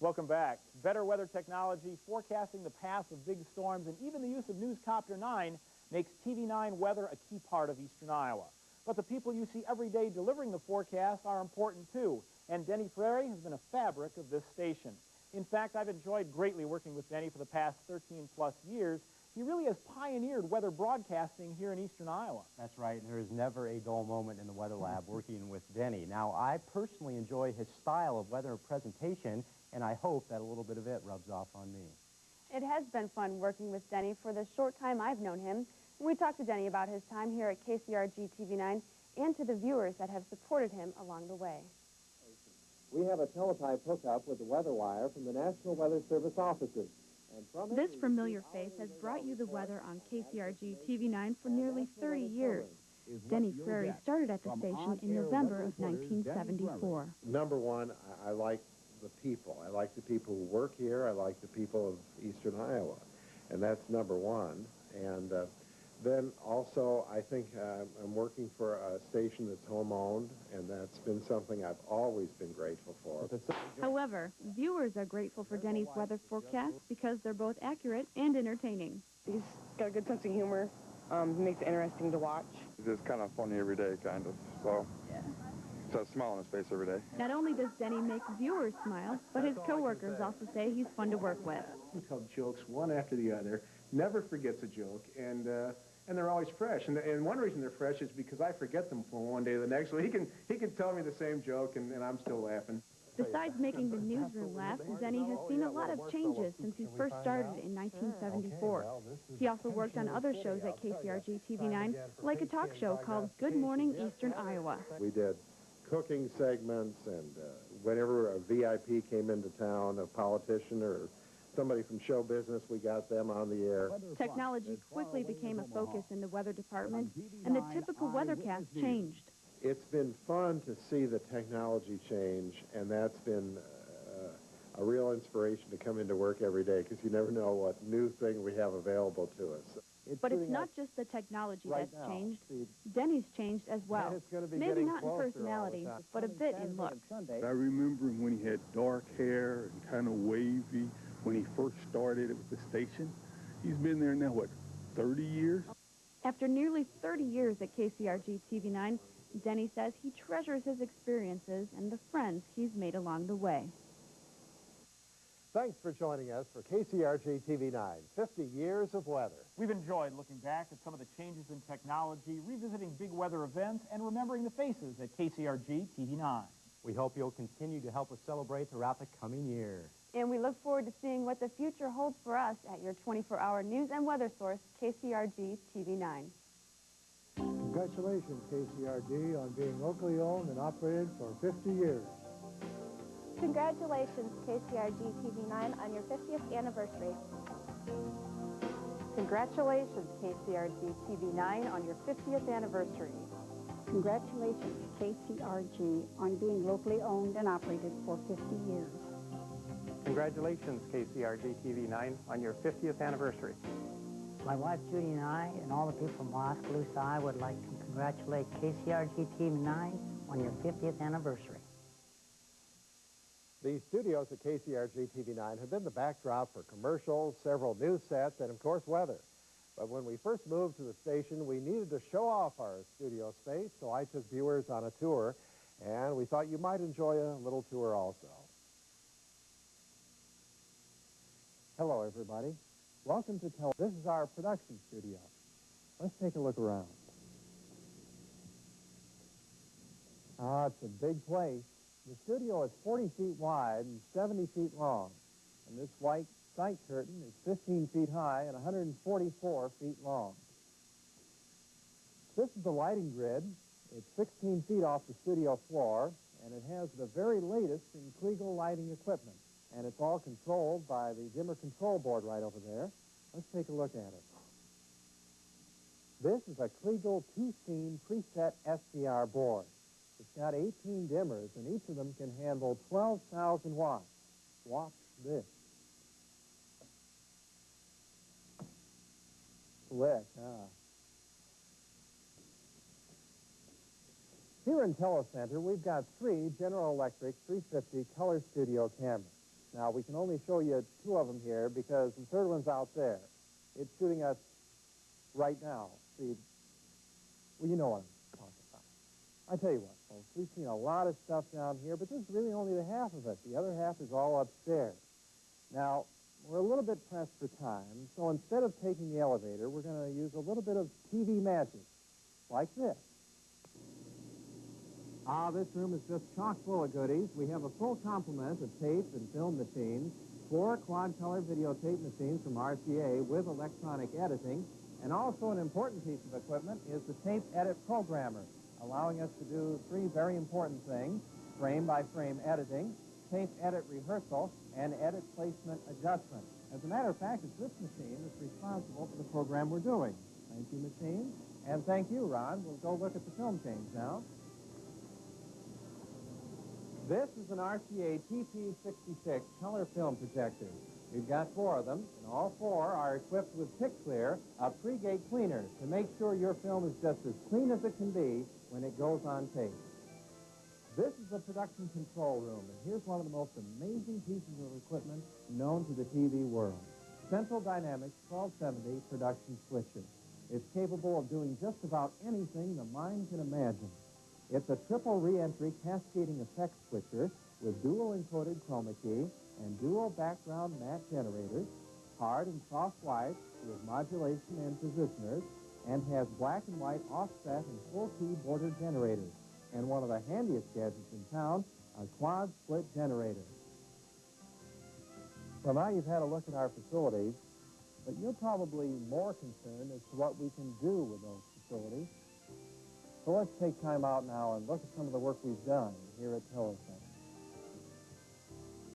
Welcome back. Better weather technology, forecasting the path of big storms, and even the use of Newscopter 9 makes TV9 weather a key part of eastern Iowa. But the people you see every day delivering the forecast are important too, and Denny Frary has been a fabric of this station. In fact, I've enjoyed greatly working with Denny for the past 13-plus years. He really has pioneered weather broadcasting here in eastern Iowa. That's right. There is never a dull moment in the weather lab working with Denny. Now, I personally enjoy his style of weather presentation, and I hope that a little bit of it rubs off on me. It has been fun working with Denny for the short time I've known him. We talked to Denny about his time here at KCRG TV9 and to the viewers that have supported him along the way. We have a teletype hookup with the weather wire from the National Weather Service offices. This familiar face has brought you the weather on KCRG TV9 for nearly 30 years. Denny Frary started at the station in November of 1974. Number one, I like the people. I like the people who work here. I like the people of eastern Iowa. And that's number one. And then also, I think I'm working for a station that's home-owned, and that's been something I've always been grateful for. However, viewers are grateful for Denny's weather forecasts because they're both accurate and entertaining. He's got a good sense of humor. Makes it interesting to watch. It's just kind of funny every day, kind of. So, yeah. So a smile on his face every day. Not only does Denny make viewers smile, but his coworkers also say he's fun to work with. He tells jokes one after the other, never forgets a joke, and they're always fresh. And one reason they're fresh is because I forget them from one day to the next. So he can tell me the same joke, and I'm still laughing. Besides making the newsroom laugh, Denny has seen a lot of changes since he first started in 1974. He also worked on other shows at KCRG TV9, like a talk show called Good Morning Eastern Iowa. We did cooking segments, and whenever a VIP came into town, a politician or somebody from show business, we got them on the air. Technology quickly became a focus in the weather department, and the typical weathercast changed. It's been fun to see the technology change, and that's been a real inspiration to come into work every day, because you never know what new thing we have available to us. But it's not just the technology that's changed. Denny's changed as well. Maybe not in personality, but a bit in looks. I remember when he had dark hair and kind of wavy when he first started with the station. He's been there now, what, 30 years? After nearly 30 years at KCRG TV9, Denny says he treasures his experiences and the friends he's made along the way. Thanks for joining us for KCRG TV9, 50 years of weather. We've enjoyed looking back at some of the changes in technology, revisiting big weather events, and remembering the faces at KCRG TV9. We hope you'll continue to help us celebrate throughout the coming years. And we look forward to seeing what the future holds for us at your 24-hour news and weather source, KCRG TV9. Congratulations, KCRG, on being locally owned and operated for 50 years. Congratulations, KCRG TV9, on your 50th anniversary. Congratulations, KCRG TV9, on your 50th anniversary. Congratulations, KCRG, on being locally owned and operated for 50 years. Congratulations, KCRG TV9, on your 50th anniversary. My wife Judy and I and all the people from Oskaloosa, I would like to congratulate KCRG TV9 on your 50th anniversary. The studios at KCRG TV9 have been the backdrop for commercials, several news sets, and of course weather. But when we first moved to the station, we needed to show off our studio space, so I took viewers on a tour, and we thought you might enjoy a little tour also. Hello, everybody. Welcome to This is our production studio. Let's take a look around. It's a big place. The studio is 40 feet wide and 70 feet long. And this white sight curtain is 15 feet high and 144 feet long. This is the lighting grid. It's 16 feet off the studio floor, and it has the very latest in Kliegel lighting equipment. And it's all controlled by the dimmer control board right over there. Let's take a look at it. This is a Kliegel two-scene preset SCR board. It's got 18 dimmers, and each of them can handle 12,000 watts. Watch this. Slick, huh? Here in Telecenter, we've got 3 General Electric 350 color studio cameras. Now, we can only show you 2 of them here because the third one's out there. It's shooting us right now. See, well, you know what I'm talking about. I tell you what, folks, we've seen a lot of stuff down here, but this is really only the half of it. The other half is all upstairs. Now, we're a little bit pressed for time, so instead of taking the elevator, we're going to use a little bit of TV magic, like this. This room is just chock full of goodies. We have a full complement of tape and film machines, 4 quad-color videotape machines from RCA with electronic editing, and also an important piece of equipment is the tape edit programmer, allowing us to do 3 very important things: frame-by-frame editing, tape edit rehearsal, and edit placement adjustment. As a matter of fact, it's this machine that's responsible for the program we're doing. Thank you, machine. And thank you, Ron. We'll go look at the film change now. This is an RCA TP66 color film projector. We've got 4 of them, and all 4 are equipped with PickClear, a pre-gate cleaner, to make sure your film is just as clean as it can be when it goes on tape. This is the production control room, and here's one of the most amazing pieces of equipment known to the TV world. Central Dynamics 1270 production switcher. It's capable of doing just about anything the mind can imagine. It's a triple re-entry cascading effect switcher with dual encoded chroma key and dual background matte generators, hard and soft white with modulation and positioners, and has black and white offset and full key border generators. And one of the handiest gadgets in town, a quad split generator. Well, now you've had a look at our facilities, but you're probably more concerned as to what we can do with those facilities. So let's take time out now and look at some of the work we've done here at Telesound.